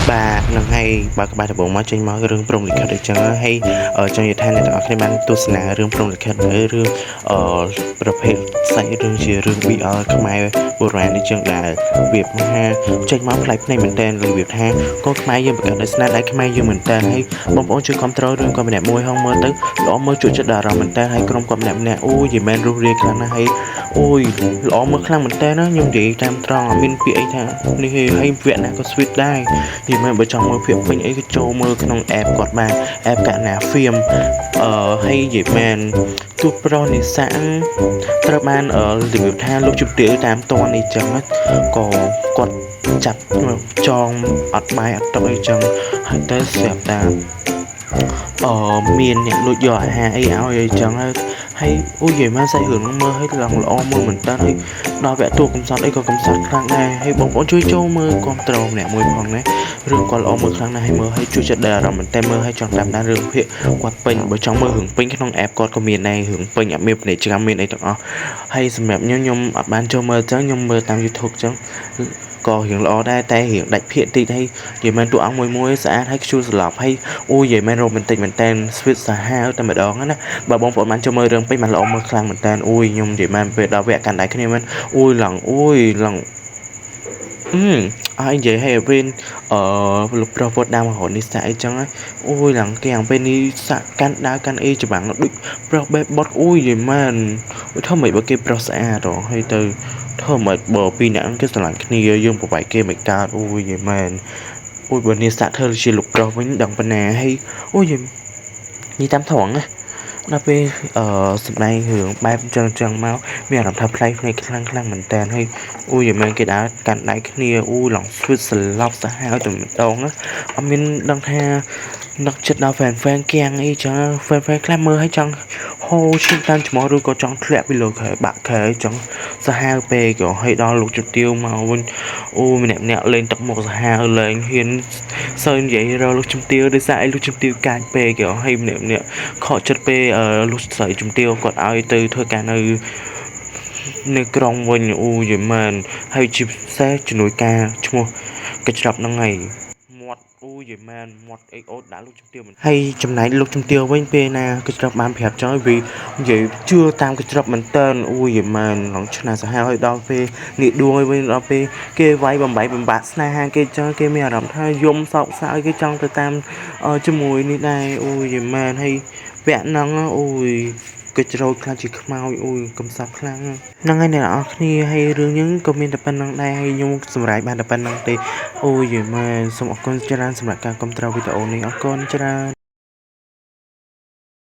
បាទនឹងហើយបើក្បាច់ដំបងមកចេញមករឿងព្រំលិខិតអីចឹងហើយចង់និយាយថាអ្នកទាំងអស់គ្នាបានទស្សនារឿងព្រំលិខិតឬរឿងអឺប្រភេទសាច់រឿងជារឿង BL ខ្មែរបុរាណអីចឹងដែលរបៀបថាចេញមកប្លែកភ្នែកមែនតើរបៀបថាកូនខ្មែរយើងបង្កើតដោយស្នាដៃខ្មែរយើងមែនតើហើយបងប្អូនជួយគ្រប់គ្រងរឿងគាត់ម្នាក់មួយហងមើលទៅល្អមើលជួយចិត្តដល់អារម្មណ៍មែនតើហើយក្រុមគាត់ម្នាក់អូយមិនមែនរុះរាយខ្លាំងណាស់ហើយអូយល្អមើលខ្លាំងមែនតើណាខ្ញុំនិយាយតាមត្រង់អត់មានពាក្យអីថានេះហើយវគ្គណាក៏ sweet ដែរនិយាយមែនបើចង់មើលភាពពេញអីក៏ចូលមើលក្នុង app គាត់បាន app កណា film ហើយនិយាយមែនទូប្រុសនិស្សាត្រូវបានរបៀបថាលោកជំទាវតាមតនអីចឹងក៏គាត់ចាប់ចងអត់បាយអត់ទឹកអីចឹងហើយទៅស្រាប់តាមានអ្នកលួចយកអាហារអីឲ្យអីចឹងហើយអូយនិយាយមកសាច់រឿងហ្នឹងមើលឲ្យឡើងល្អមើលមែនតើហើយដល់វគ្គតួកំសត់អីក៏កំសត់ខ្លាំងដែរហើយបងប្អូនជួយចូលមើលគ្រប់ត្រម្នាក់មួយផងណារឿងគាត់ល្អមើលខ្លាំងណាស់ហើយមើលឲ្យជួយចិត្តដល់អារម្មណ៍មែនតើមើលឲ្យចង់តាមដានរឿងភាគគាត់ពេញបើចង់មើលរឿងពេញក្នុង app គាត់ក៏មានដែររឿងពេញអត់មានពាណិជ្ជកម្មមានអីទាំងអស់ហើយសម្រាប់ខ្ញុំអត់បានចូលមើលចឹងខ្ញុំមើលតាម YouTube ចឹងក៏រៀងល្អដែរតែរៀងដាច់ភាគតិចហើយនិយាយមែនតួអង្គមួយស្អាតហើយខ្ជូលសន្លប់ហើយអូយនិយាយមែនរ៉ូមែនទិកមែនតើ sweet សាហាវតែម្ដងណាបើបងប្អូនបានចូលមើលរឿងពេញបានល្អមើលខ្លាំងមែនតើអូយខ្ញុំនិយាយមែនពេលដល់វគ្គកាន់ដៃគ្នាមែនអូយឡងអើនិយាយឲ្យវិញលោកប្រុសវត្តដើមរហូតនេះសាក់អីចឹងអូយឡើងគេអាំងពេលនេះសាក់កាន់ដើរកាន់អីច្បាំងដូចប្រុសបេះបត់អូយនិយាយមែនធ្វើមិនបើគេប្រុសស្អាតហើយទៅធ្វើមិនបើពីរនាក់គេស្រឡាញ់គ្នាយើងប្របែកគេមិនកើតអូយនិយាយមែនអូយបើនេះសាក់ធ្វើជាលោកប្រុសវិញដឹងប៉ុណ្ណាហើយអូយនិយាយតាមត្រង់ណាដល់ពេលសម្ដែងរឿងបែបចឹងមកមានអារម្មណ៍ថាប្លែកភ្នែកខ្លាំងមែនតើហើយអូយយ៉ាងមែនគេដើរកាន់ដៃគ្នាអូឡងស្វិតស្លាប់សាហាវតែម្ដងអត់មានដឹងថានឹកចិត្តដល់ fan គៀងអីចឹង fan ខ្លះមើលឲ្យចង់ហូរឈាមតាមច្រមុះឬក៏ចង់ធ្លាក់ពីលើខែបាក់ខែចឹងសាហាវពេកក៏ឲ្យដល់លោកជំទាវមកវិញអូម្នាក់លេងទឹកមុខសាហាវលេងហ៊ានសើនិយាយរកលោកជំទាវដោយសារអីលោកជំទាវកាចពេកក៏ឲ្យម្នាក់ខកចិត្តពេកលោកស្រីជំទាវគាត់ឲ្យទៅធ្វើការនៅក្រុងវិញអូយមែនហើយជាពិសេសជំនួយការឈ្មោះកញ្ច្រប់ហ្នឹងហើយមាត់អូយមែនមាត់អេកអូតដាក់លោកជំទាវហើយចំណែកលោកជំទាវវិញពេលណាកញ្ច្រប់បានប្រាប់ចង់ឲ្យវានិយាយជឿតាមកញ្ច្រប់មែនតើអូយមែនឡងឆ្នាសាហាវឲ្យដល់ពេលនេះដួងឲ្យវិញដល់ពេលគេវាយបំបាក់ស្នេហាគេចឹងគេមានអារម្មណ៍ថាយំសោកសៅគេចង់ទៅតាមជាមួយនេះដែរអូយមែនហើយវគ្គហ្នឹងអូយគេច្រូចខ្លាចជាខ្មោចអូយកំសត់ខ្លាំងហ្នឹងហើយអ្នកនរអគ្នាហើយរឿងហ្នឹងក៏មានតែប៉ុណ្្នឹងដែរហើយខ្ញុំសម្រាប់បានតែប៉ុណ្្នឹងទេអូយមែនសូមអរគុណច្រើនសម្រាប់ការគាំទ្រវីដេអូនេះអរគុណច្រើន